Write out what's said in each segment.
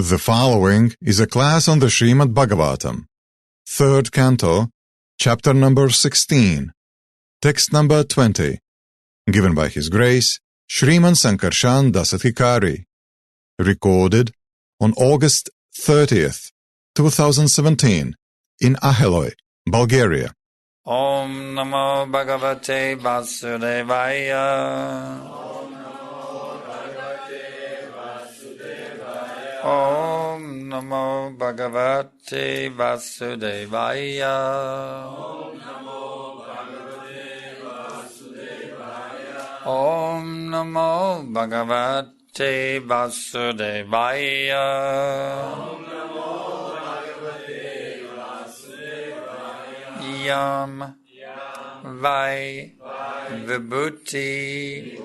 The following is a class on the Srimad Bhagavatam, 3rd Canto, Chapter number 16, Text number 20, given by His Grace, Shriman Sankarshan Das Adhikari, recorded on August 30th, 2017, in Aheloy, Bulgaria. Om Namo Bhagavate Vasudevaya. Om Namo Bhagavate Vasudevaya. Om Namo Bhagavate Vasudevaya. Yam Vai Vibhuti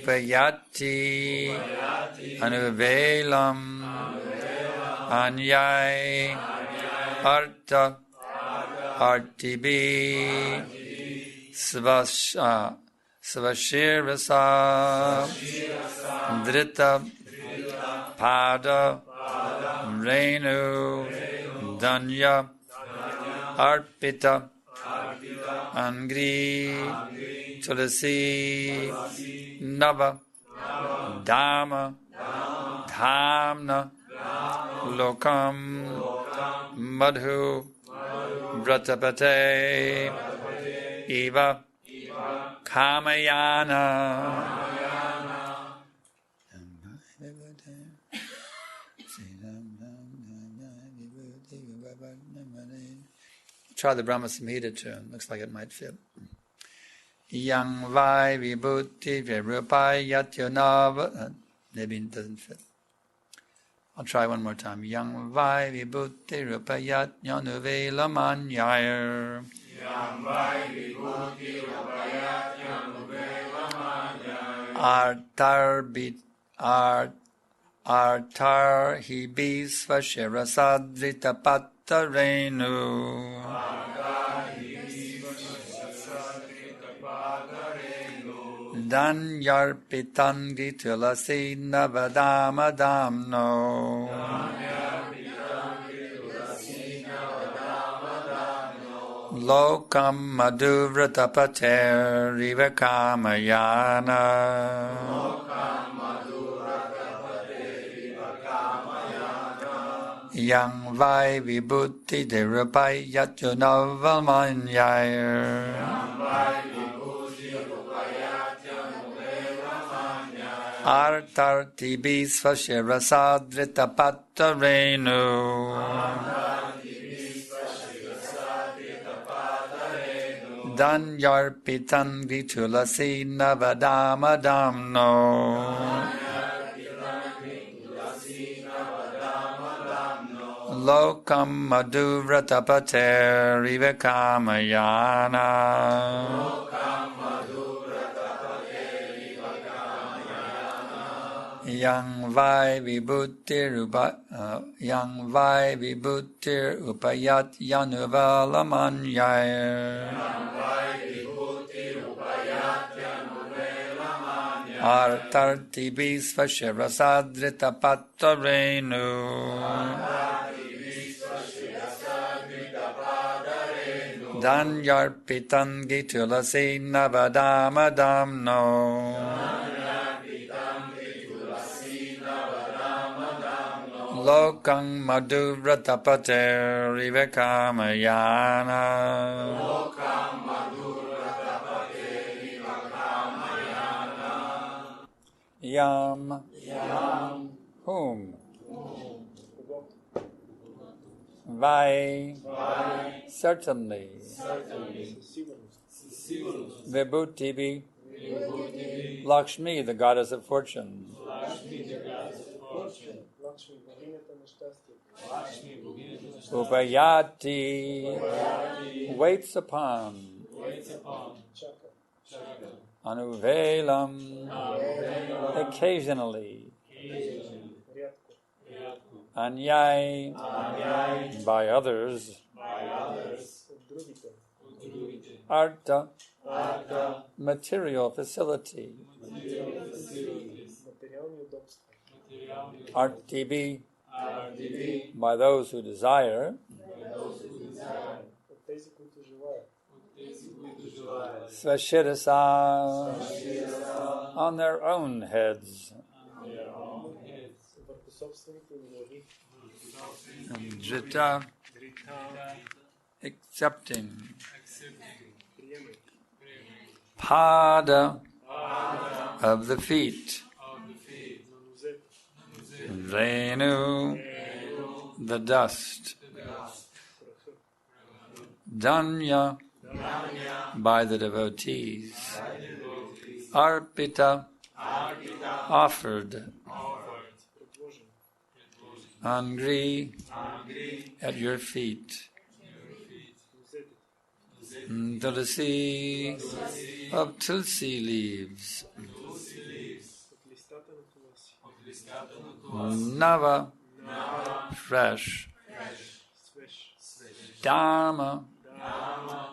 Vayati Anuvelam Anyai Arta Artibi Svashirasa Drita Pada Renu Danya Arpita Angri Tulasi Nava Dhamma Dhamna Lokam Madhu Vratapate Eva Kamayana. Try the Brahma Samhita tune. Looks like it might fit. Yang Vai Vibhuti Virupai Yatyonava. Maybe it doesn't fit. I'll try one more time. Yang Vai Vibhuti Rupayat Yanuvela Manyayar. Yang Vai Vibhuti Rupayat Yanuvela Manyayar. Artar Hibis Vashirasadrita Patarenu. Danyarpitangi tulasi navadama damno. Lokam madhuvratapater ivakamayana. Yang vai vibhuti derupai yatyunavalmanyayar. Artarti svashirasadrita patarenu. Danyarpitan vitulasi navadama damno. Lokam madhuvratapater ivakamayana. Yang vai vibhutir upayat yanuvalamanyayar. Artarti bisvashirasadrita patarenu. Danyarpitangi tulasi navadama damno. Lokang madhuvratapater ivakamayana. Yam Whom Vai Certainly Vibhuti Lakshmi, the goddess of fortune. Upayati waits upon. Anuvelam occasionally. Anyai by others. Arta material facility. Artibi by those who desire, Svashirasa, on their own heads. And Drita, accepting. Pada, of the feet. Venu, the dust. Danya, by the devotees. Arpita, offered. Angri, at your feet. Tulsi, of tulsi leaves. Nava, fresh. Dharma,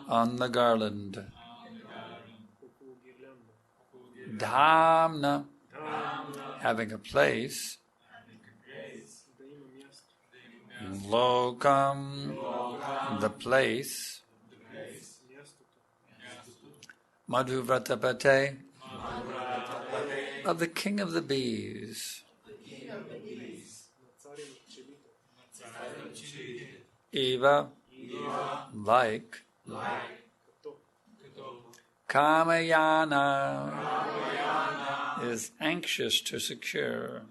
on the garland. Dhamna, having a place. Lokam, the place. Madhuvratapate, of the king of the bees. Eva, like. Kamayana, is anxious to secure.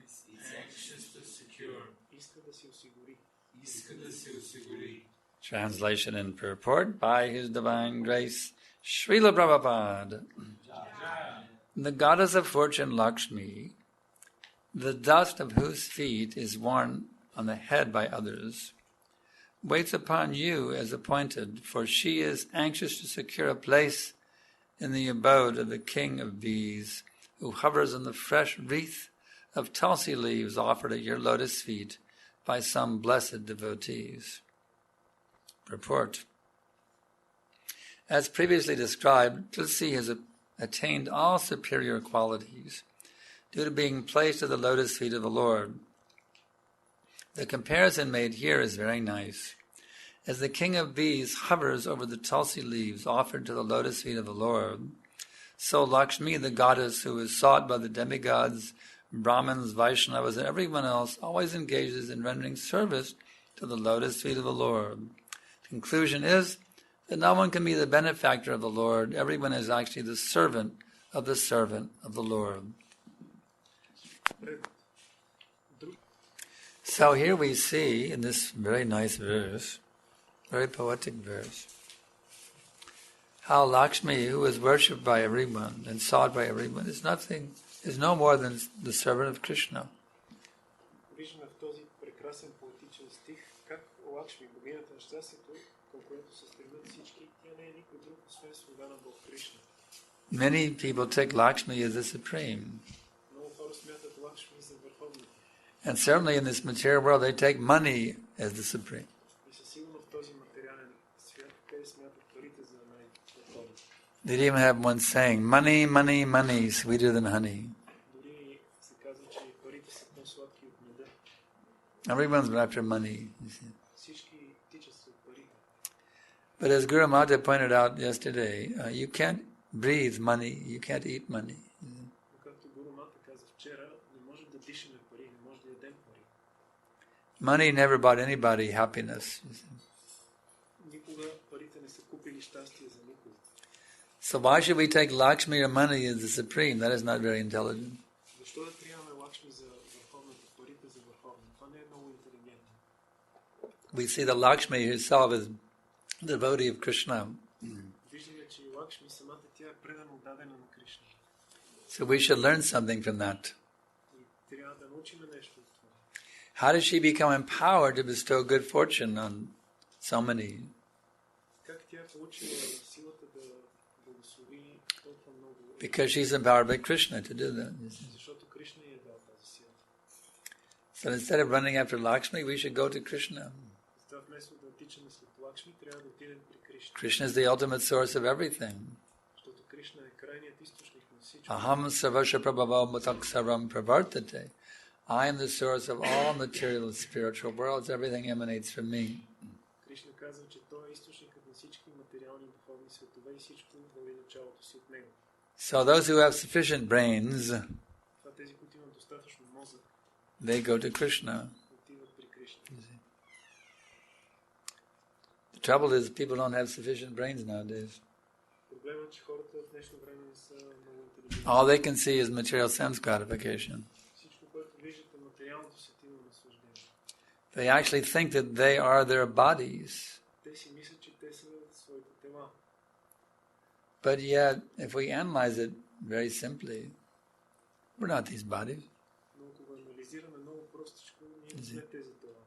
Translation and purport by His Divine Grace, Srila Prabhupada. The goddess of fortune Lakshmi, the dust of whose feet is worn on the head by others, waits upon you as appointed, for she is anxious to secure a place in the abode of the king of bees, who hovers on the fresh wreath of tulsi leaves offered at your lotus feet by some blessed devotees. Purport. As previously described, tulsi has attained all superior qualities due to being placed at the lotus feet of the Lord. The comparison made here is very nice. As the king of bees hovers over the tulsi leaves offered to the lotus feet of the Lord, so Lakshmi, the goddess who is sought by the demigods, Brahmins, Vaishnavas, and everyone else, always engages in rendering service to the lotus feet of the Lord. Conclusion is that no one can be the benefactor of the Lord. Everyone is actually the servant of the Lord. So here we see in this very nice verse, very poetic verse, how Lakshmi, who is worshipped by everyone and sought by everyone, is no more than the servant of Krishna. Виждаме в този прекрасен поетичен стих как Лакшми, богинята на щастието, към което се стремят всички, тя не е никой друг, освен слуга на Бог Кришна. Many people take Lakshmi as the supreme. Много хора смятат Лакшми за върховната. And certainly in this material world they take money as the supreme. И със сигурност в този материален свят те смятат парите за най-върховната. They even have one saying, money, money, money, sweeter than honey. Дори се казва, че парите са по-сладки от меда. Everyone's after money. Всички тичат след парите. But as Guru Mata pointed out yesterday, you can't breathe money, you can't eat money. Както Гуру Мата каза вчера, не може да дишаме пари, не може да ядем пари. Money never bought anybody happiness. Никога парите не са купили щастие за никого. So why should we take Lakshmi or money as the supreme? That is not very intelligent. Защо да приемаме Лакшми за върховната, парите за върховна? Това не е много интелигентно. We see that Lakshmi herself is the devotee of Krishna. Виждаме, че Лакшми самата тя е предано дадена на Кришна. So we should learn something from that. И трябва да научим нещо от това. How does she become empowered to bestow good fortune on so many? Как тя е получила силата да благослови толкова много? Because she's empowered by Krishna to do that. Защото Кришна ѝ е дал тази сила. So instead of running after Lakshmi, we should go to Krishna. Затова вместо да отичаме след Лакшми, трябва да отидем при Кришна. Krishna is the ultimate source of everything. Защото Кришна е крайният източник на всичко. Aham sarvasya prabhava mutak sarvam pravartate. I am the source of all material and spiritual worlds. Everything emanates from me. Кришна казва, че той е източникът на всички материални и духовни светове и всичко води началото си от него. So those who have sufficient brains, Това тези, които имат достатъчно мозък, they go to Krishna. отиват при Кришна. The trouble is people don't have sufficient brains nowadays. Проблемът е, че хората в днешно време не са много интелигентни. All they can see is material sense gratification. Всичко, което виждате, материалното сетивно наслаждение. They actually think that they are their bodies. Те си мислят, че те са своите тела. But yet, if we analyze it very simply, we're not these bodies. Но ако го анализираме много простичко, ние не сме тези тела.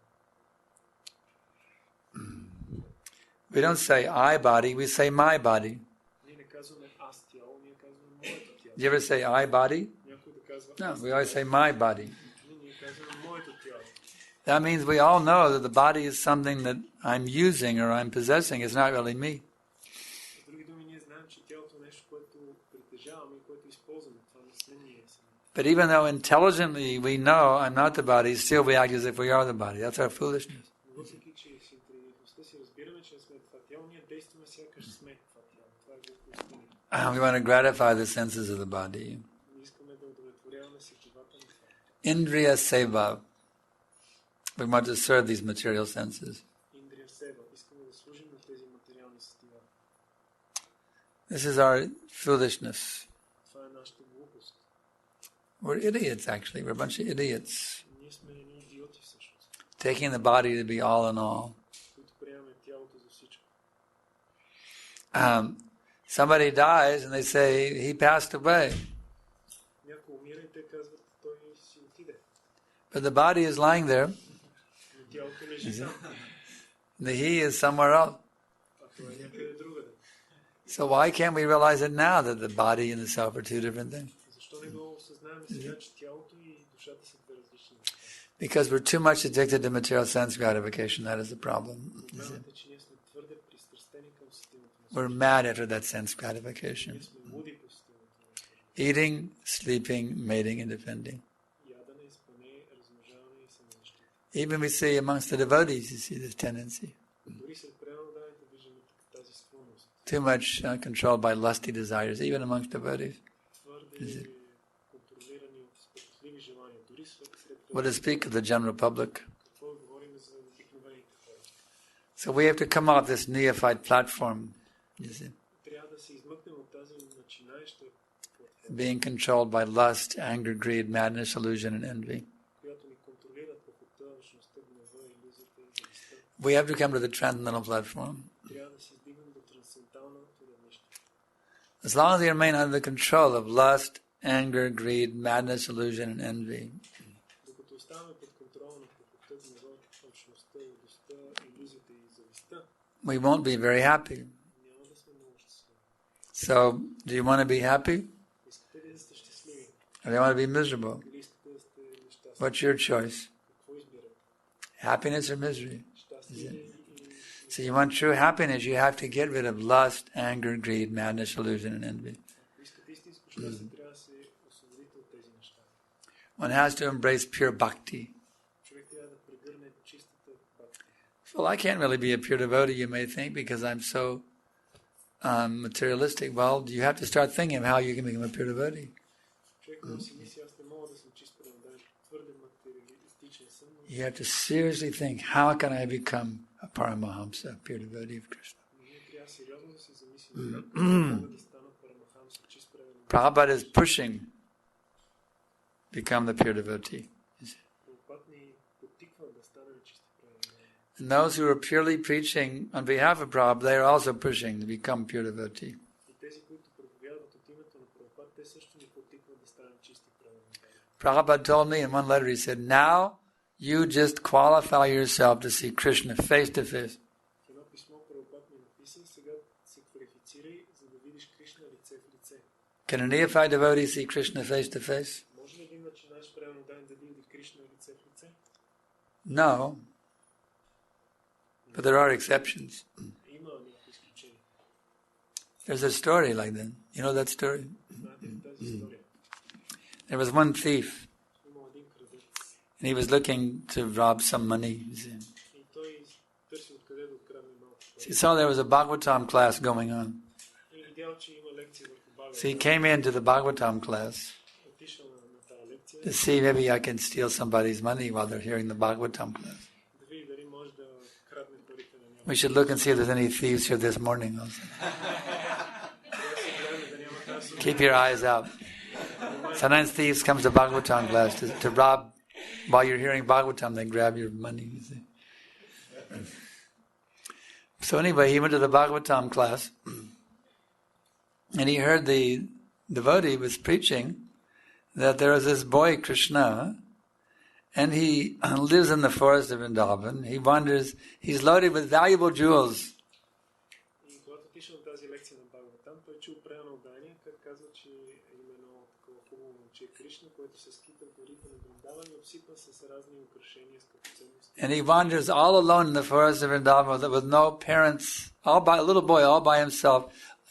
We don't say I body, we say my body. Ние не казваме аз тяло, ние казваме моето тяло. Do you ever say I body? Някой да казва No, аз we always say my body. ние казваме моето тяло. That means we all know that the body is something that I'm using or I'm possessing. It's not really me. С други думи, ние знаем, че тялото е нещо, което притежаваме и което използваме. Това не сме ние сами. But even though intelligently we know I'm not the body, still we act as if we are the body. That's our foolishness. Но въпреки, че с интелигентността си разбираме, че сме това тяло, ние действаме сякаш сме това тяло. Това е глупостта. We want to gratify the senses of the body. Ние искаме да удовлетворяваме сетивата на това. Indriya seva. We want to serve these material senses. Индрия сева. Искаме да служим на тези материални сетива. This is our foolishness. Това е нашата глупост. We're idiots, actually. We're a bunch of idiots. Ние сме едни идиоти всъщност, Taking the body to be all in all. които приемаме тялото за всичко. Somebody dies and they say, he passed away. Някой умира и те казват, той си отиде. But the body is lying there. Но тялото лежи там, The he is somewhere else. а той е някъде другаде. So why can't we realize it now that the body and the self are two different things? Защо не го осъзнаваме сега, че тялото и душата са две различни неща? Because we're too much addicted to material sense gratification. That is the problem. Проблемът е, че ние сме твърде пристрастени към сетивното наслаждение. We're mad after that sense gratification. Ние сме луди по сетивното наслаждение. Eating, sleeping, mating, and defending. Ядене, спане, размножаване и самозащита. Even we see amongst the devotees, you see this tendency. Дори сред преданните виждаме тази склонност. Too much controlled by lusty desires, even amongst devotees. Твърде контролирани от спортливи желания. Дори сред What to speak of the general public. какво говорим за обикновените хора. So we have to come off this neophyte platform, you see, Трябва да се измъкнем от тази начинаеща платформа, being controlled by lust, anger, greed, madness, illusion, and envy. която ни контролира похота, външността, гнева, илюзията и завистта. We have to come to the transcendental platform. Трябва да се издигнем до трансценденталното равнище. As long as we remain under the control of lust, anger, greed, madness, illusion, and envy, Докато оставаме под контрола на похота, гнева, външността, лудостта, илюзията и завистта, we won't be very happy. няма да сме много щастливи. So, do you want to be happy Искате ли да сте щастливи? or do you want to be miserable? Или искате да сте нещастни? What's your choice? Какво избирате? Happiness or misery? Щастие или So you want true happiness, you have to get rid of lust, anger, greed, madness, illusion, and envy. ако искате истинско щастие, трябва да се освободите от тези неща. One has to embrace pure bhakti. Човек трябва да прегърне чистата бхакти. Well, I can't really be a pure devotee, you may think, because I'm so materialistic. Well, you have to start thinking of how you can become a pure devotee. Човек да си мисли, аз не мога да съм чист преданен, твърде материалистичен съм, но You have to seriously think, how can I become a Paramahamsa, a pure devotee of Krishna? ние трябва сериозно да се замислим как мога да стана парамахамса, чист преданен. Prabhupada is pushing, become the pure devotee. Прабхупад ни подтиква да станем чисти преданен. And those who are purely preaching on behalf of Prabhupada, they are also pushing to become pure devotee. И тези, които проповядват от името на Прабхупад, те също ни подтикват да станем чисти преданен. Prabhupada told me in one letter, he said, now you just qualify yourself to see Krishna face to face. В едно писмо Прабхупад ми написа, сега се квалифицирай, за да видиш Кришна лице в лице. Can a neophyte devotee see Krishna face to face? Може ли един начинаещ преданен да види Кришна лице в лице? No. But there are exceptions. Има някакви изключения. There's a story like that. You know that story? Знаете ли тази история? There was one thief. Имал един крадец. And he was looking to rob some money. You see. И той търси откъде да открадне малко. So he saw there was a Bhagavatam class going on. И видял, че има лекция върху Бхагаватам. So he came into the Bhagavatam class Отишъл на тази лекция. to see maybe I can steal somebody's money while they're hearing the Bhagavatam class. Да види дали може да крадне парите на някой. We should look and see if there's any thieves here this morning also. Keep your eyes out. Sometimes thieves come to Bhagavatam class to rob. While you're hearing Bhagavatam, they grab your money, you see. So anyway, he went to the Bhagavatam class, and he heard the devotee was preaching that there is this boy, Krishna, and he lives in the forest of Vrindavan. He wanders, he's loaded with valuable jewels. И когато отишъл на тази лекция на Бхагаватам, той чул преанодание, как казва, че има едно такова хубаво момче Кришна, което се скита в горите на Вриндаван и обсипан с разни украшения, скъпоценности. And he wanders all alone in the forest of Vrindavan with no parents, a little boy all by himself.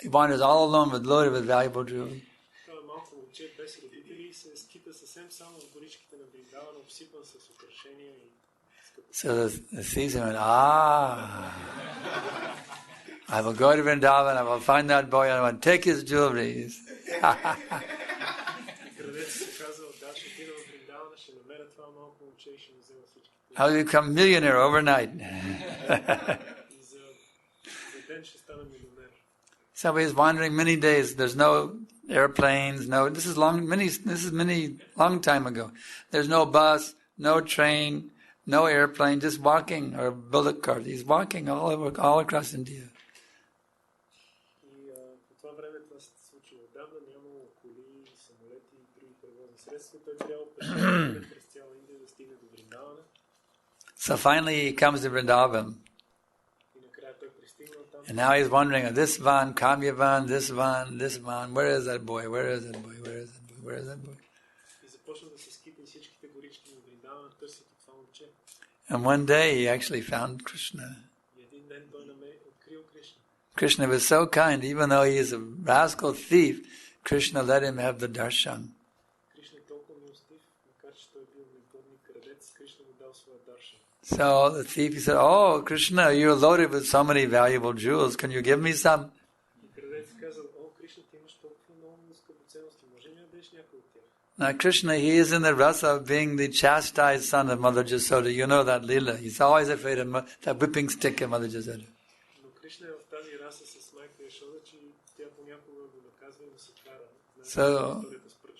He wanders all alone loaded with valuable jewels. Това малко момче без родители и се скита съвсем само в горичките на Вриндаван, обсипан с украшения и So the thieves went, I will go to Vrindavan, I will find that boy, and I will take his jewelry. I will become millionaire overnight. So he's wandering many days. There's no airplanes, this is many long time ago. There's no bus, no train, no airplane, just walking or bullock cart. He's walking all across India. So finally he comes to Vrindavan. And now he's wondering, this van, Kamya van, this van, where is that boy? Where is that boy? Where is that boy? Where is that boy? And one day he actually found Krishna. Krishna was so kind, even though he is a rascal thief, Krishna let him have the darshan. So the thief, he said, oh, Krishna, you're loaded with so many valuable jewels. Can you give me some? Now Krishna, he is in the rasa of being the chastised son of Mother Jasoda. You know that Leela. He's always afraid of that whipping stick of Mother Jasoda.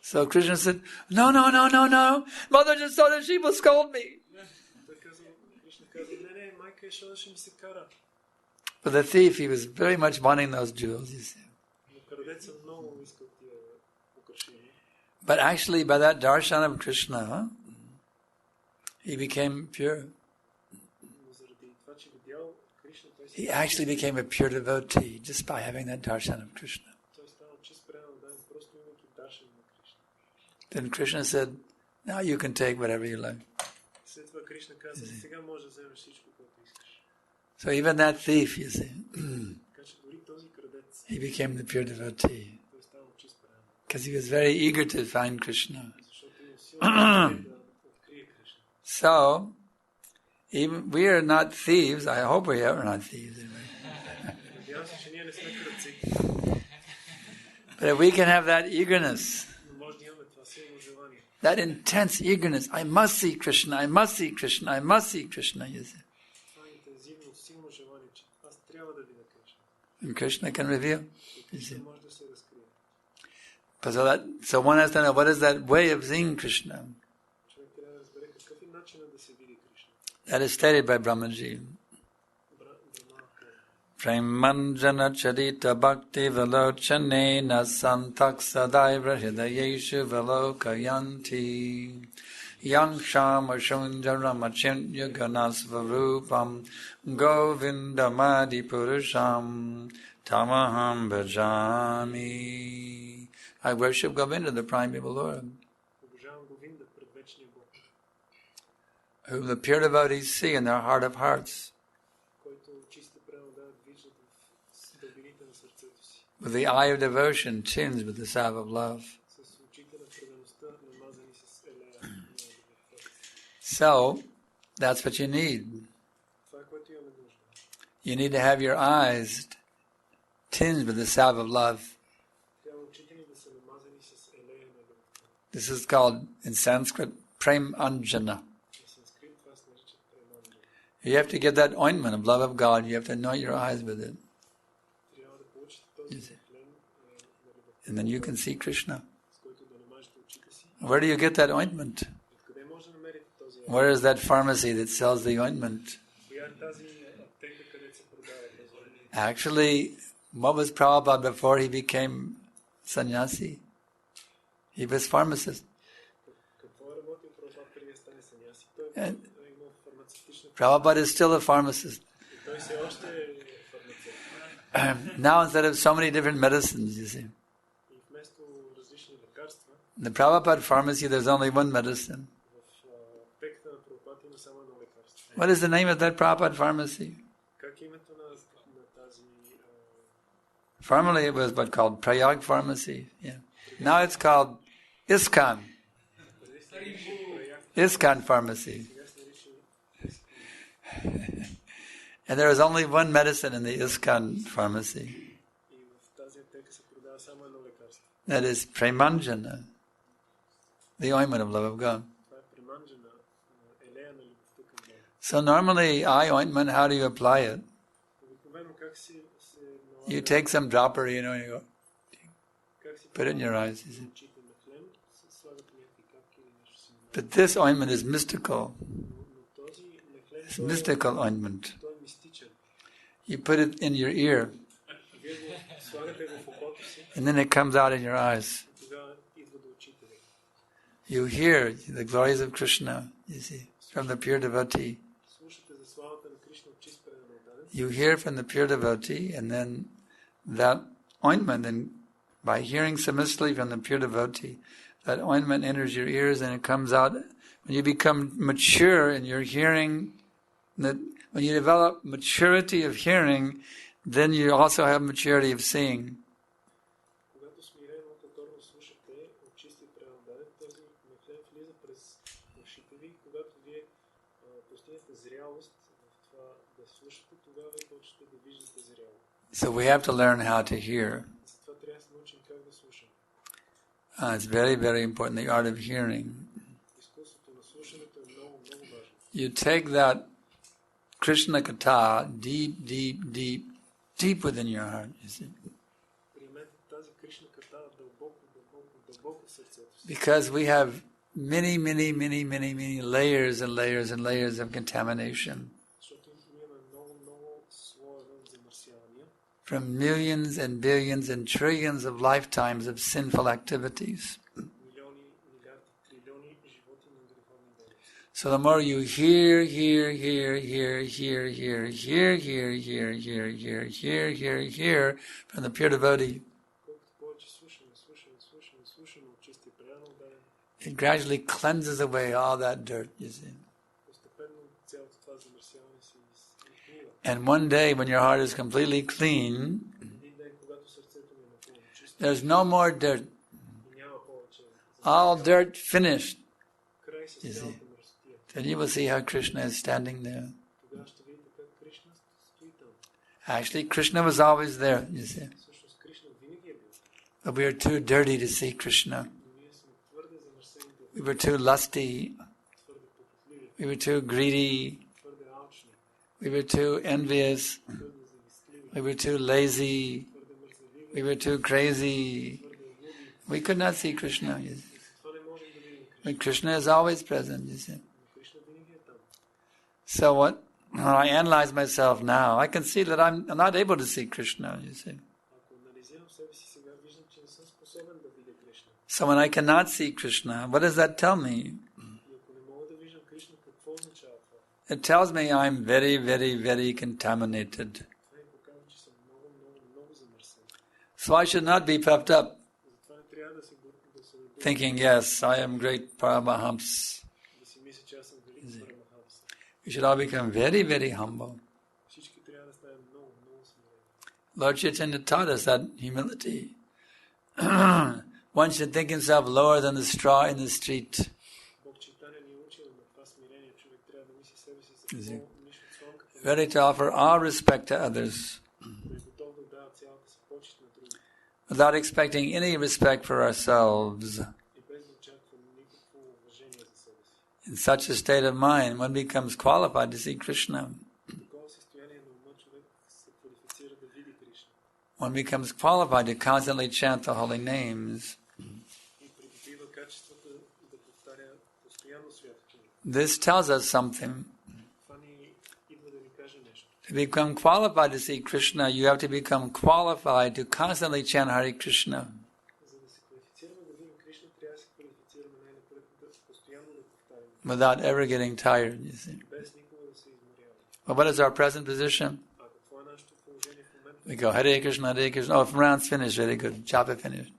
So Krishna said, no. Mother Jasoda, she will scold me. But the thief, he was very much wanting those jewels, you see. But actually, by that darshan of Krishna, he became pure. He actually became a pure devotee just by having that darshan of Krishna. Then Krishna said, now you can take whatever you like. So even that thief, you see, he became the pure devotee. Because he was very eager to find Krishna. So, even we are not thieves. I hope we are not thieves. Anyway. But if we can have that eagerness, that intense eagerness, I must see Krishna, I must see Krishna, I must see Krishna, you see. And Krishna can reveal, you see. So one has to know, what is that way of seeing Krishna? That is stated by Brahmaji. Premanjana charita bhakti velochanena santak sadaivra hidayeshu velokayanti yang shama shunjaram achinya ganasvarupam govindamadi purusham tamaham bhajami. I worship Govinda, the primeval Lord, whom the pure devotees see in their heart of hearts, with the eye of devotion tinged with the salve of love. So, that's what you need. Това е което имаме нужда. You need to have your eyes tinged with the salve of love. Трябва очите ни да са намазани с елея на любовта. This is called, in Sanskrit, prem anjana. На санскрит това се нарича преманджана. You have to get that ointment of love of God. You have to anoint your eyes with it. Трябва да получите този член на любовта, And then you can see Krishna. с който да намажете очите си. Where do you get that ointment? Откъде може да намерите този Where is that pharmacy that sells the ointment? коя е тази аптека, където се продава този оинтмент? Actually, what was Prabhupada before he became sannyasi? He was pharmacist. Какво е работил Прабхупад преди да стане саньяси? Той е имал фармацевтична... Prabhupada is still a pharmacist. И той все още е фармацевт. Now, instead of so many different medicines, you see. И вместо различни лекарства, In the Prabhupada pharmacy, there's only one medicine. в аптеката на Прабхупад има само едно лекарство. What is the name of that Prabhupada pharmacy? Как е името на тази... Formerly it was what called Prayag Pharmacy. Yeah. Now it's called ISKCON. ISKCON Pharmacy. And there is only one medicine in the ISKCON Pharmacy. И в тази аптека се продава само едно лекарство. That is Premanjana, the ointment of love of God. Това е преманджана, елея на любовта към Бога. So normally, eye ointment, how do you apply it? Обикновено как се You налага, take some dropper, you know, you go, как се put it in your eyes. You see. очите на член, се слагат някакви капки или нещо си намага. But this ointment is mystical. Но този мехлен, It's mystical ointment. той е мистичен. You put it in your ear, Вие го слагате в окото си and then it comes out in your eyes. и тогава идва до очите ви. You hear the glories of Krishna, you see, from the pure devotee. Слушате за славата на Кришна от чист предан отдаден. You hear from the pure devotee, and then that ointment, and by hearing submissively from the pure devotee, that ointment enters your ears and it comes out. When you become mature in your hearing, that when you develop maturity of hearing, then you also have maturity of seeing. Когато смирено повторно слушате от чисти предан отдаден, този мехлен влиза през ушите ви. Когато вие постигнете зрялост в това да слушате, тогава вие почвате да виждате зряло. So we have to learn how to hear. Затова трябва да се научим как да слушаме. It's very, very important, the art of hearing. Изкуството на слушането е много, много важно. You take that Krishna Katha deep, deep, deep, deep within your heart, you see. Приемете тази Кришна ката дълбоко, дълбоко, дълбоко в сърцето си. Because we have many, many, many, many, many layers and layers and layers of contamination Защото имаме много, много слоеве от замърсявания. from millions and billions and trillions of lifetimes of sinful activities. Милиони, милиарди, трилиони животи на греховни дейности. So the more you hear from the pure devotee, Колкото повече слушаме от чисти предан отдаден, it gradually cleanses away all that dirt, you see. постепенно цялото това замърсяване се измива. And one day when your heart is completely clean, Един ден, когато сърцето ми е напълно чисто there's no more dirt. и няма повече All dirt finished. край с You see. цялата мърсотия, Then you will see how Krishna is standing there. тогава ще видите как Кришна стои там. Actually, Krishna was always there, you see. Всъщност Кришна винаги е бил. But we are too dirty to see Krishna. Но ние сме твърде замърсени да We were too lusty. твърде похотливи, We were too greedy. твърде алчни, We were too envious. твърде завистливи, We were too lazy. твърде мързеливи, We were too crazy. твърде луди. We could not see Krishna, you see. Това не можем да видим Кришна. But Krishna is always present, you see. Но Кришна винаги е там. So when I analyze myself now, I can see that I'm not able to see Krishna, you see. Ако анализирам себе си сега, виждам, че не съм способен да видя Кришна. So when I cannot see Krishna, what does that tell me? И ако не мога да виждам Кришна, какво означава това? It tells me I'm very, very, very contaminated. Това ми показва, че съм много, много, много замърсен. So I should not be puffed up, Затова не трябва да се надувам, thinking, yes, I am great Paramahams. да си мисля, че аз съм велик Парамахамса. We should all become very, very humble. Всички трябва да станем много, много смирени. Lord Chaitanya taught us that humility. One should think himself lower than the straw in the street. Бог Чайтаня ни учи на това смирение, мисли себе си за какво нищо от сламката. Ready to offer all respect to others, Да е готов да дава цялата си почет на другите. without expecting any respect for ourselves. И без да очаква никакво уважение за себе си. In such a state of mind, one becomes qualified to see Krishna. В такова състояние на ума човек се квалифицира да види Кришна. One becomes qualified to constantly chant the holy names. И придобива качествата да повтаря постоянно святото име. This tells us something. Това ни идва да ни каже нещо. To become qualified to see Krishna, you have to become qualified to constantly chant Hare Krishna. За да се квалифицираме да видим Кришна, трябва да се квалифицираме най-напред да постоянно да повтаряме. Without ever getting tired, you see. Без никога да се изморяваме. Well, what is our present position? А какво е нашето положение в момента? We go Hare Krishna, Hare Krishna. Oh, if round's finished, very good. Japa finished.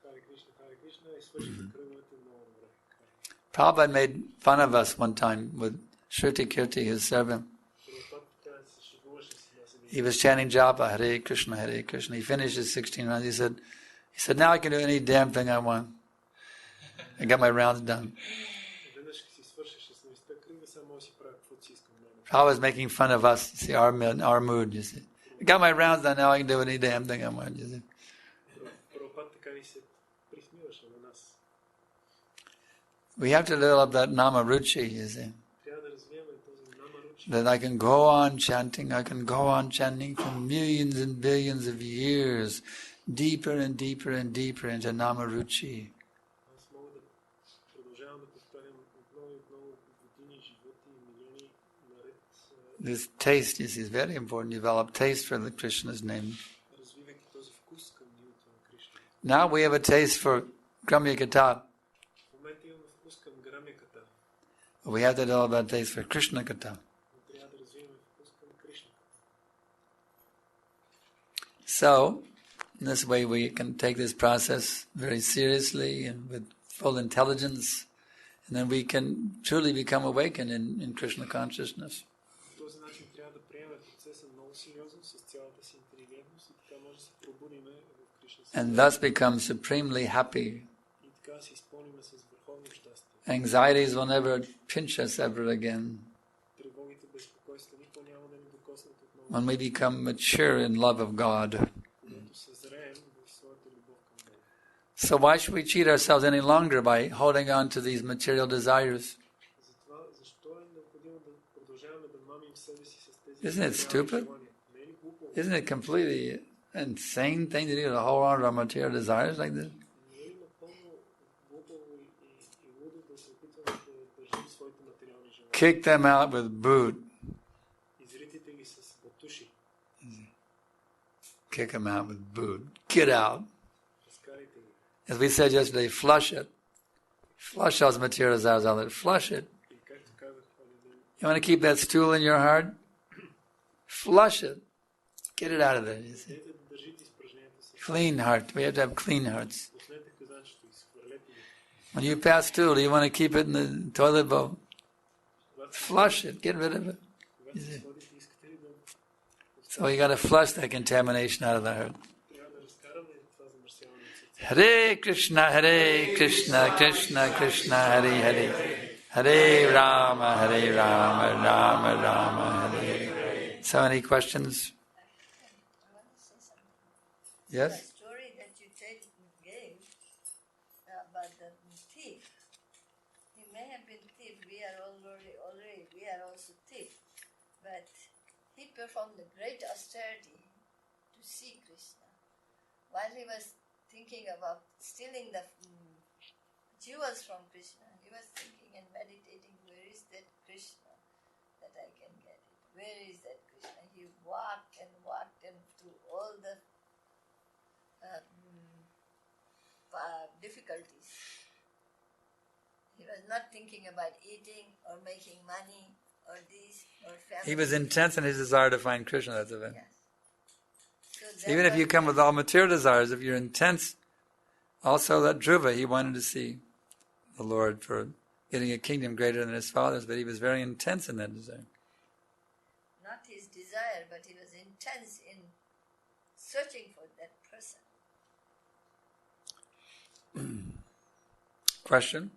Харе Кришна и свършиха кръговете много добре. Prabhupada made fun of us one time with Shruti Kirti, his servant. Прабхупад така се шегуваше с нас един. He was chanting japa, Hare Krishna, Hare Krishna. He finished his 16 rounds. He said, now I can do any damn thing I want. I got my rounds done. Веднъж си свърши 16-та кръга, само може да си правя каквото си искам. Prabhupada was making fun of us, see, our mood, you see. I got my rounds done, now I can do any damn thing I want, you see. Прабхупад така и се присмиваше на нас. We have to develop that nama ruchi, you see. Трябва да развиваме този намаручи. That I can go on chanting for millions and billions of years, deeper and deeper and deeper into nama ruchi. Аз мога да продължавам да повтарям отново и отново години, животи и милиони наред, This taste, you see, is very important. Develop taste for the Krishna's name. развивайки този вкус към името на Кришна. Now we have a taste for Gramya Kata. В момента имаме вкус към грамяката, We have to develop that taste for Krishna Kata. но трябва да развиваме вкус към Кришна. So, in this way we can take this process very seriously and with full intelligence, and then we can truly become awakened in Krishna consciousness. По този начин трябва да приемем процеса много сериозно, с цялата си интелигентност и така може да се пробудиме в Кришна. And thus become supremely happy. И така се изпълниме с върховно щастие. Anxieties will never pinch us ever again. Тревогите, безпокойства никога няма да ни докоснат отново. When we become mature in love of God. Когато съзреем в своята любов към Бога. So why should we cheat ourselves any longer by holding on to these material desires? Затова, защо е необходимо да продължаваме да мамим себе си с тези Isn't it stupid? желания? Не е ли глупо? Isn't it completely insane thing to do to hold on to our material desires like this? Не е ли напълно глупаво и лудо да се опитваме да държим своите материални желания? Kick them out with boot. Изритите ги с ботуши. Kick them out with boot. Get out. Разкарайте ги. As we said yesterday, flush it. Flush those material desires out of it. Flush it. И както казах, You want to keep that stool in your heart? Flush it. Get it out of there. You see. дайте да държите изпражненията си. Clean heart. We have to have clean hearts. Пуснете казанчето, изхвърлете ги. When you pass stool, do you want to keep it in the toilet bowl? Когато Flush it. Get rid of it. се сходите, искате ли да So you got to flush that contamination out of the heart. трябва да разкараме това замърсяване от сърцето. Hare Krishna, Krishna Krishna, Hare Hare. Hare Rama, Rama Rama, Hare Hare. So any questions? I want to say something. Yes? The story that you gave about the thief. He may have been thief. We are we are also thief. But he performed a great austerity to see Krishna. While he was thinking about stealing the jewels from Krishna, he was thinking and meditating, where is that Krishna that I can get it? Where is that Krishna? He walked and through all the difficulties. He was not thinking about eating or making money or this or family. He was intense in his desire to find Krishna, that's the thing. Yes. So Even if you come with all material desires, if you're intense, also that Dhruva, he wanted to see the Lord for getting a kingdom greater than his father's, but he was very intense in that desire. Not his desire, but he was intense in searching for that person. Question?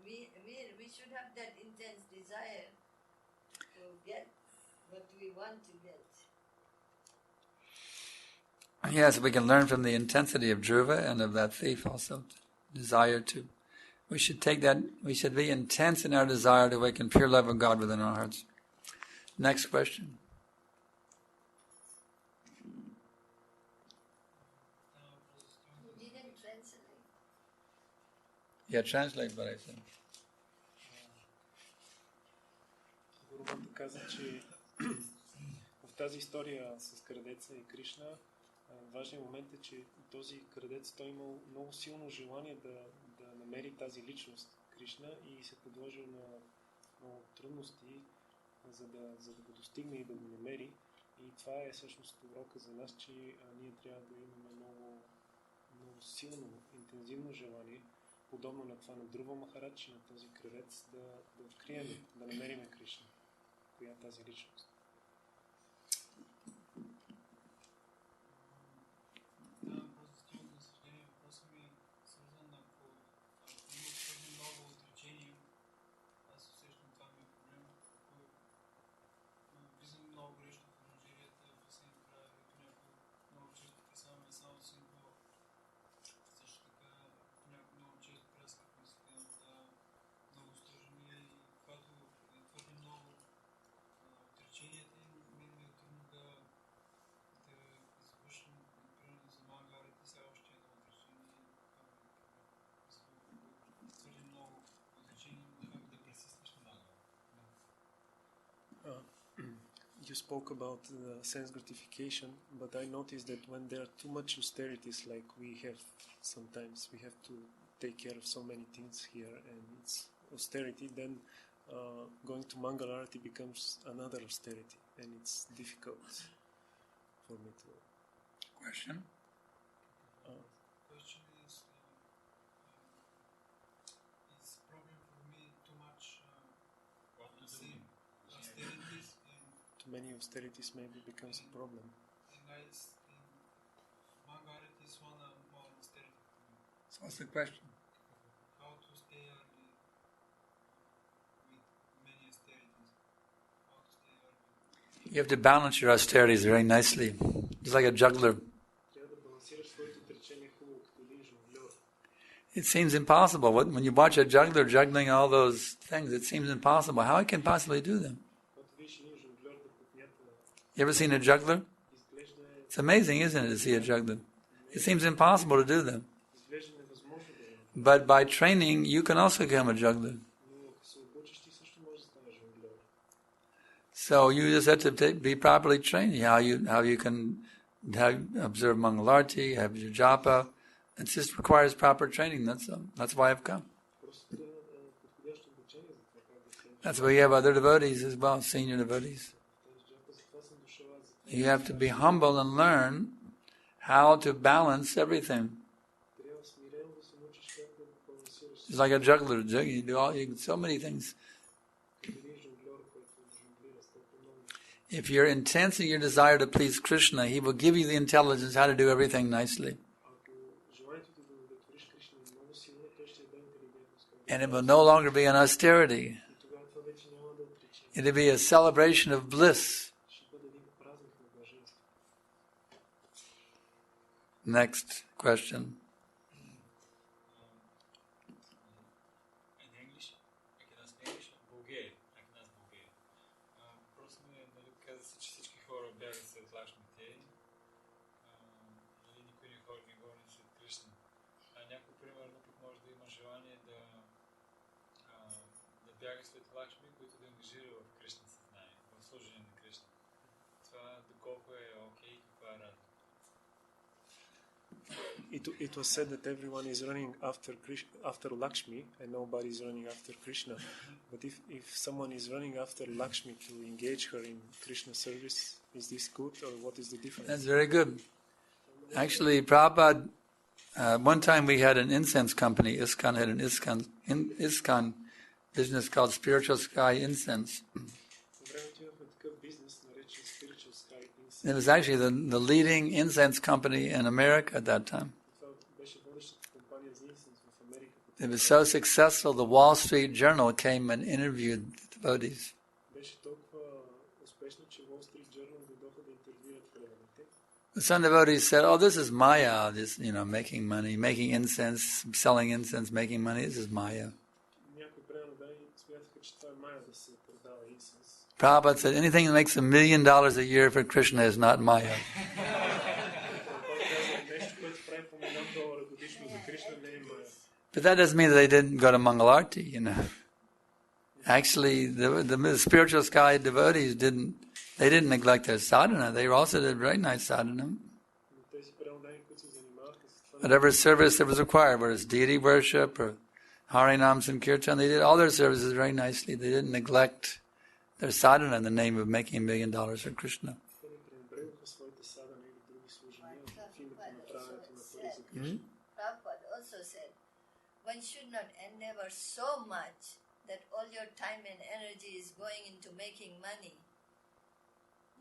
we should have that intense desire to get what we want to get. Yes, we can learn from the intensity of Dhruva and of that thief also. Desire to. We should take that, we should be intense in our desire to awaken pure love of God within our hearts. Next question. You didn't translate. Yeah, translate what I said. Гурумата каза, че в тази история с крадеца и Кришна, важният момент е, че този крадец той имал много силно желание да намери тази личност Кришна и се подложил на много трудности, за да го достигне и да го намери. И това е всъщност урока за нас, че ние трябва да имаме много силно, интензивно желание, подобно на това на Друва Махарадж и на този крадец, да открием, да намерим Кришна. Коя е тази личност? You spoke about sense gratification, but I noticed that when there are too much austerities, like we have sometimes, we have to take care of so many things here, and it's austerity, then going to Mangalarati becomes another austerity, and it's difficult for me to... Question? Question is, it's problem for me too much austerities. Too many austerities maybe becomes a problem. Mangaret is one more austerity. So what's the question? How to stay early with many austerities? How to stay early? You have to balance your austerities very nicely. It's like a juggler. It seems impossible. When you watch a juggler juggling all those things, it seems impossible. How he can possibly do them? You ever seen a juggler? It's amazing, isn't it, to see a juggler? It seems impossible to do them. But by training, you can also become a juggler. So you just have to be properly trained. How you can observe Mangalarti, have your japa. It just requires proper training. That's why I've come. That's why you have other devotees as well, senior devotees. You have to be humble and learn how to balance everything. It's like a juggler. You do so many things. If you're intense in your desire to please Krishna, He will give you the intelligence how to do everything nicely. And it will no longer be an austerity. It will be a celebration of bliss. Next question. In English? I can ask English? Bulgarian. I can ask Bulgarian. Просто каза се, че всички хора бягат след Лакшмите. Никой не хора не гони след Кришна. Някой, примерно, пък може да има желание да бяга след Лакшми, който да ангажира в Кришна съзнание, в служение на Кришна. Това доколко е окей, каква е радост. It was said that everyone is running after Lakshmi and nobody is running after Krishna. But if someone is running after Lakshmi to engage her in Krishna service, is this good or what is the difference? That's very good. Actually, Prabhupada, one time we had an incense company. ISKCON had an ISKCON business called Spiritual Sky Incense. It was actually the leading incense company in America at that time. It was so successful, the Wall Street Journal came and interviewed the devotees. Беше толкова успешно, че Wall Street Journal дойдоха да интервюират преданите. Some devotees said, "Oh, this is Maya, this, making money, making incense, selling incense, making money. This is Maya." Някои преданодани смятаха, че това е Майя да се продава инсенс. Prabhupada said, "Anything that makes $1 million a year for Krishna is not Maya." Нещо, което прави по $1 милион годишно за Кришна, не е Майя. But that doesn't mean that they didn't go to Mangalarti, Actually, the spiritual sky devotees didn't neglect their sadhana. They also did very nice sadhana. Whatever service that was required, whether it's deity worship or Harinam Sankirtan, they did all their services very nicely. They didn't neglect their sadhana in the name of making $1 million for Krishna. Prabhupada also said, one should not endeavor so much that all your time and energy is going into making money.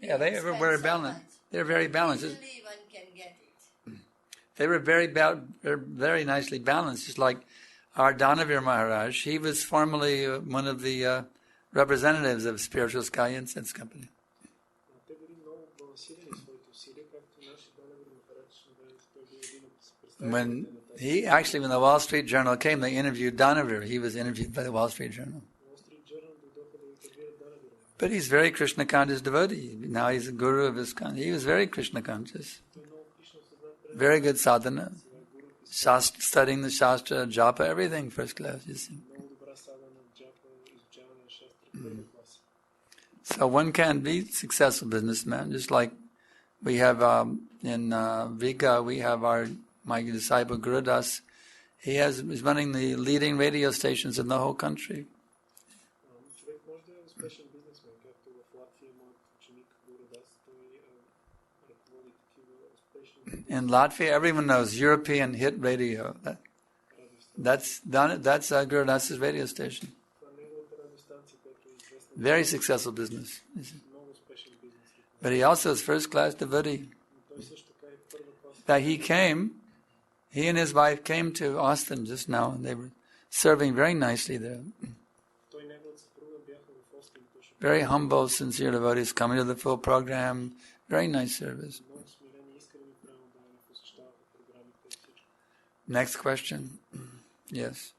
Yeah, they were very balanced. They're very balanced. Easily one can get it. They were very nicely balanced, just like our Danavir Maharaj. He was formerly one of the representatives of Spiritual Sky Incense Company. When the Wall Street Journal came, they interviewed Danavir. He was interviewed by the Wall Street Journal. But he's very Krishna conscious devotee. Now he's a guru of ISKCON. He was very Krishna conscious. Very good sadhana. Studying the Shastra, japa, everything first class, you see. So one can be a successful businessman, just like we have in Viga, we have my disciple Gurudas. He's running the leading radio stations in the whole country. In Latvia, everyone knows European hit radio. That's Gurudas's radio station. Very successful business. But he also is first-class devotee. That he and his wife came to Austin just now, and they were serving very nicely there. Very humble, sincere devotees coming to the full program. Very nice service. Next question. Yes.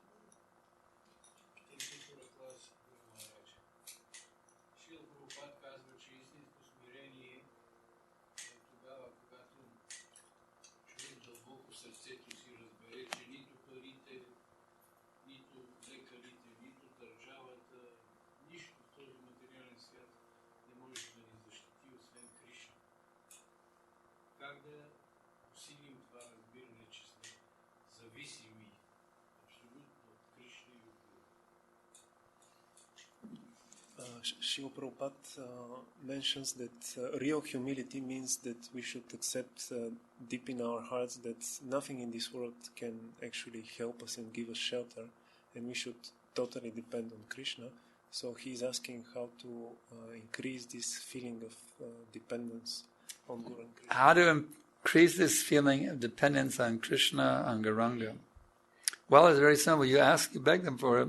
Srila Prabhupada mentions that real humility means that we should accept deep in our hearts that nothing in this world can actually help us and give us shelter, and we should totally depend on Krishna. So he is asking how to increase this feeling of dependence on Guru and Krishna. How to increase this feeling of dependence on Krishna, on Gauranga? Well, it's very simple. You ask, you beg them for it.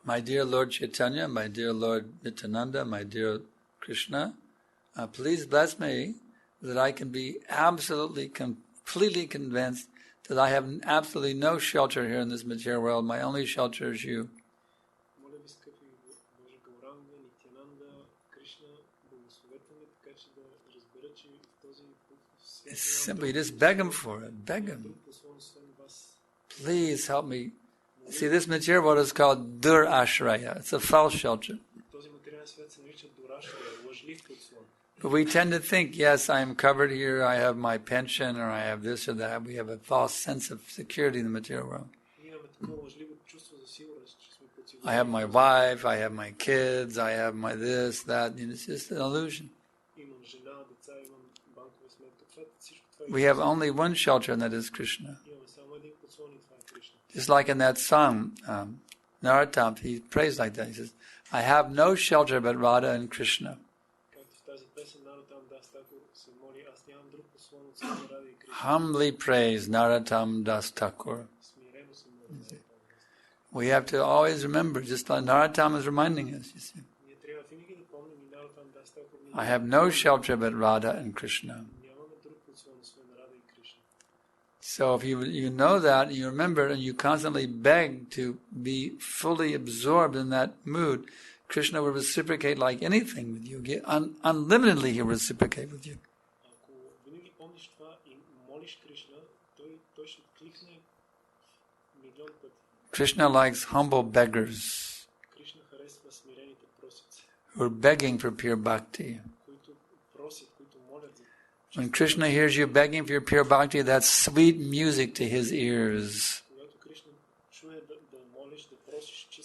My dear Lord Chaitanya, my dear Lord Nityananda, my dear Krishna, please bless me that I can be absolutely, completely convinced that I have absolutely no shelter here in this material world. My only shelter is you. It's simple. You just beg him for it. Beg him. Please help me. See, this material world is called Dur Ashraya. It's a false shelter. But we tend to think, yes, I am covered here, I have my pension, or I have this or that. We have a false sense of security in the material world. I have my wife, I have my kids, I have my this, that. It's just an illusion. We have only one shelter, and that is Krishna. Just like in that song, Narottam, he prays like that. He says, I have no shelter but Radha and Krishna. humbly praise Narottam Das Thakur. We have to always remember, just like Narottam is reminding us, you see. I have no shelter but Radha and Krishna. So if you know that, you remember, and you constantly beg to be fully absorbed in that mood, Krishna will reciprocate like anything with you. Unlimitedly He will reciprocate with you. Krishna likes humble beggars who are begging for pure bhakti. When Krishna hears you begging for your pure bhakti, that's sweet music to His ears.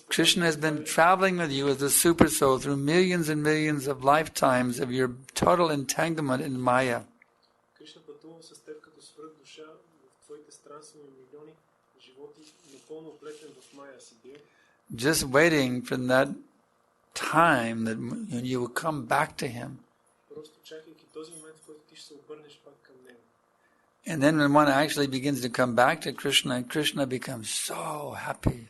Krishna has been traveling with you as a super soul through millions and millions of lifetimes of your total entanglement in Maya. Just waiting for that time that when you will come back to Him. And then when one actually begins to come back to Krishna, Krishna becomes so happy.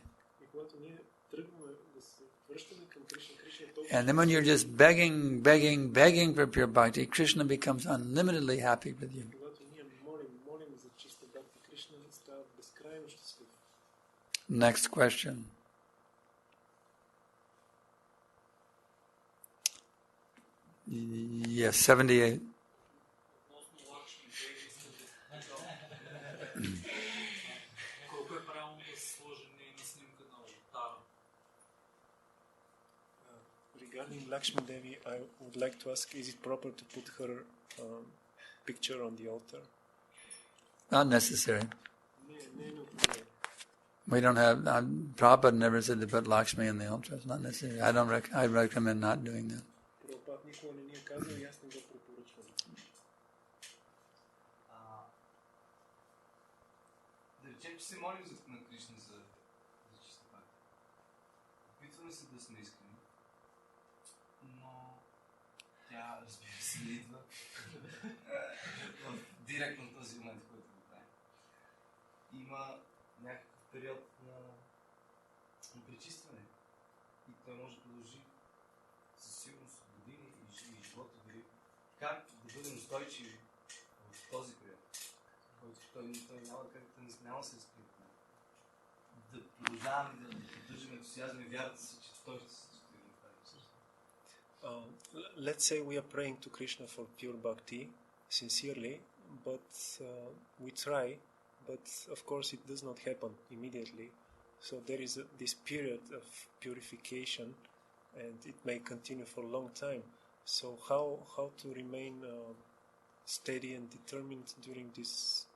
And then when you're just begging for pure bhakti, Krishna becomes unlimitedly happy with you. Next question. Yes, 78. Regarding Lakshmi Devi, I would like to ask, is it proper to put her picture on the altar? Not necessary. We don't have, Prabhupada never said to put Lakshmi in the altar. It's not necessary. I recommend not doing that. Да речем, че се молим на Кришна за чиста памет. Опитваме се да сме искрени, но тя, разбира се, не идва директно този момент, в който го правим. Има някакъв период на пречистване и той може да продължи със сигурност години и живота дори. Как да бъдем устойчиви в този период, който той няма как няма се изпитва. Да продължаваме да поддържаме ентусиазъм и вярата си, че той ще се Let's say we are praying to Krishna for pure bhakti, sincerely, but we try, but of course it does not happen immediately. So there is this period of purification, and it may continue for a long time. So how to remain steady and determined during this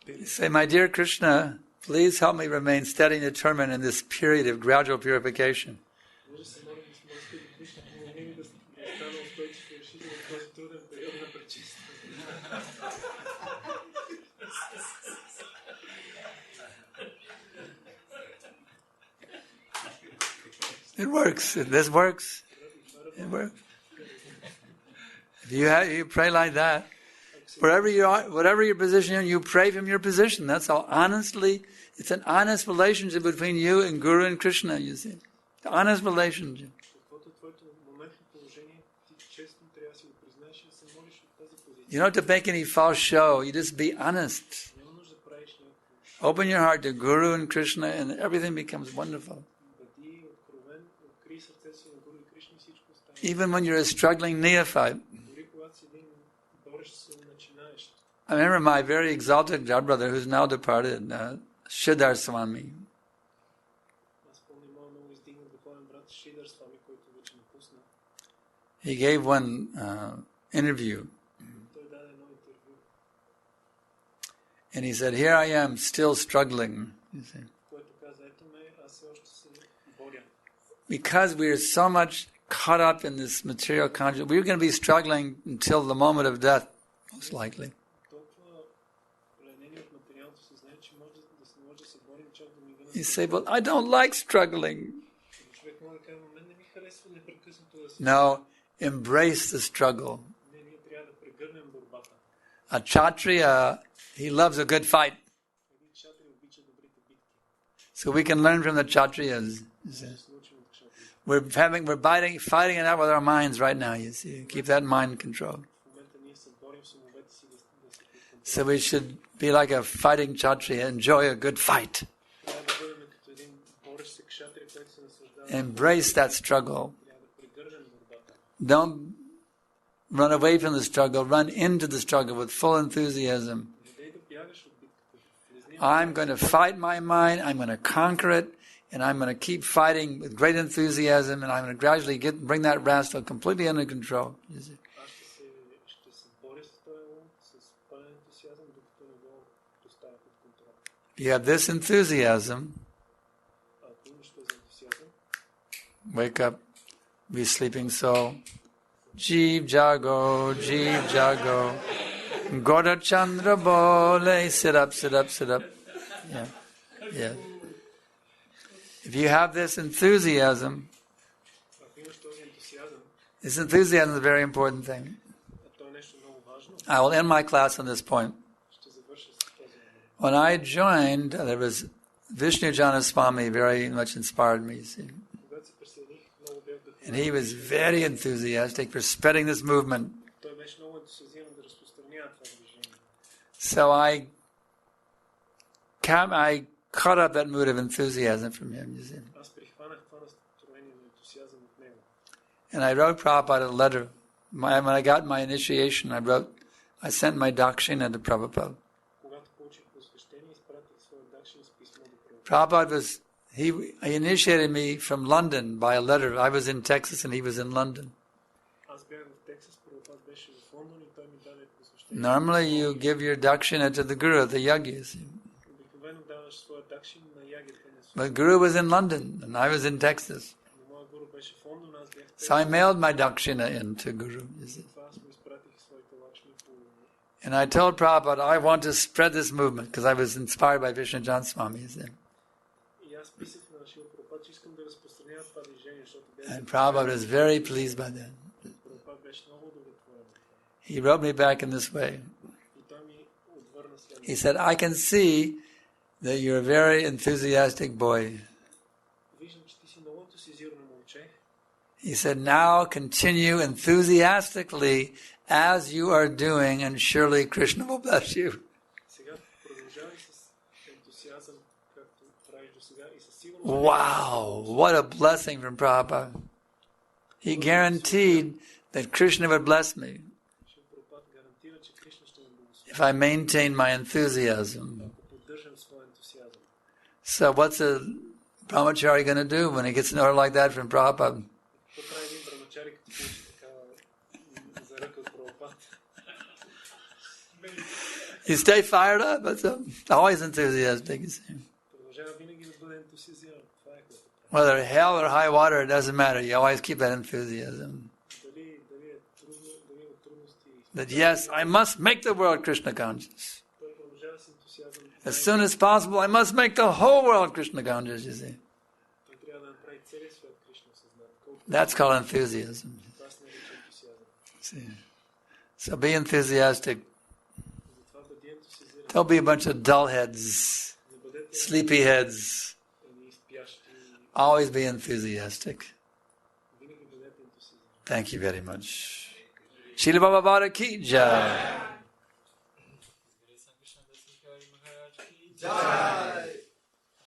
period? You say, my dear Krishna, please help me remain steady and determined in this period of gradual purification. It works. This works. It works. If you pray like that, whatever your position, you pray from your position. That's all. Honestly, it's an honest relationship between you and Guru and Krishna, you see. It's an honest relationship. You don't have to make any false show. You just be honest. Open your heart to Guru and Krishna and everything becomes wonderful. Even when you're a struggling neophyte. I remember my very exalted godbrother who's now departed, Siddhar Swami. He gave one interview. And he said, here I am still struggling. You see. Because we are so much caught up in this material consciousness, we're going to be struggling until the moment of death, most likely. You say, well, I don't like struggling. No, embrace the struggle. A Kshatriya, he loves a good fight. Един кшатри обича добрите битки. So we can learn from the Kshatriyas. You see. Да се научим от кшатрите. We're fighting it out with our minds right now, you see. Keep that mind controlled. В момента ние се борим с умовете си да се контролираме. So we should be like a fighting Kshatriya, enjoy a good fight. Трябва да бъдем като един борещ се кшатри, който се наслаждава. Embrace that struggle. Трябва да придържаме борбата. Don't run away from the struggle, run into the struggle with full enthusiasm. Не да бягаш от битката. Влезни I'm going to fight my mind, I'm going to conquer it, and I'm going to keep fighting with great enthusiasm, and I'm going to gradually bring that rascal completely under control. You see? Аз ще се боря с този ум, с пълен ентусиазъм, докато не го поставя под контрол. If you have this enthusiasm, Ако имаш този ентусиазъм, wake up, be sleeping soul. Jeev jago, jeev jago. Goda Chandra bole, sit up, sit up, sit up. Yeah, yeah. If you have this enthusiasm, ако имаш този ентусиазъм, this enthusiasm is a very important thing. а то е нещо много важно, I will end my class on this point. ще завърша с този момент. When I joined, there was Vishnu Jana Swami very much inspired me, you see. Когато се присъединих, много бях And вдъхновен. he was very enthusiastic for spreading this movement. Той беше много ентусиазиран да разпространява това движение. So I caught up that mood of enthusiasm from him, you see. Аз прихванах това настроение на ентусиазъм от него. And I wrote Prabhupada a letter. When I got my initiation, I sent my dakshina to Prabhupada. Когато получих посвещение, изпратих своя дакшин с писмо до Прабхупада. Prabhupada he initiated me from London by a letter. I was in Texas and he was in London. Аз бях в Тексас, Прабхупад беше в Лондон и той ми даде посвещение. Normally you give your dakshina to the guru, the yogis. Обикновено даваш своя дакшин на ягите на света. But Guru was in London and I was in Texas. Но моя гуру беше в Лондон, аз бях в So I Тексас. mailed my dakshina in to Guru. You see. Това аз му изпратих своите лакшми по... And I told Prabhupada, I want to spread this movement because I was inspired by Vishnu Jan Swami. You see. И аз писах на Шила Прабхупад, че искам да разпространя това движение, защото бях... And Prabhupada was very pleased by that. Прабхупад беше много удовлетворен. He wrote me back in this way. И той ми отвърна следното. He said, I can see that you're a very enthusiastic boy. Виждам, че ти си много ентусиазирано момче. He said, now continue enthusiastically as you are doing and surely Krishna will bless you. Сега продължавай с ентусиазъм, както правиш до сега и със сигурност... Wow, what a blessing from Prabhupada. He guaranteed that Krishna would bless me Шила Прабхупад гарантира, че Кришна ще ме благослови, if I maintain my enthusiasm. ако поддържам своя ентусиазъм. So what's a brahmachari going to do when he gets an order like that from Prabhupada? Какво прави един брамачари, като получи такава заръка от Прабхупад? You stay fired up, but always enthusiastic, you see. Продължава винаги да бъде ентусиазиран. Това е което. Whether hell or high water, it doesn't matter. You always keep that enthusiasm. Дали е трудно, дали има трудности. That yes, I must make the world Krishna conscious. Той продължава с ентусиазъм. As soon as possible, I must make the whole world Krishna conscious, you see. Той трябва да направи целия свят Кришна осъзнат. Колкото That's called enthusiasm. това се нарича ентусиазъм. See. So be enthusiastic. Затова бъди ентусиазиран. Don't be a bunch of dull heads, Не бъдете sleepy heads. едни спящи. Always be enthusiastic. Винаги бъдете ентусиазиран. Thank you very much. Srila Baba Bhara ki jai.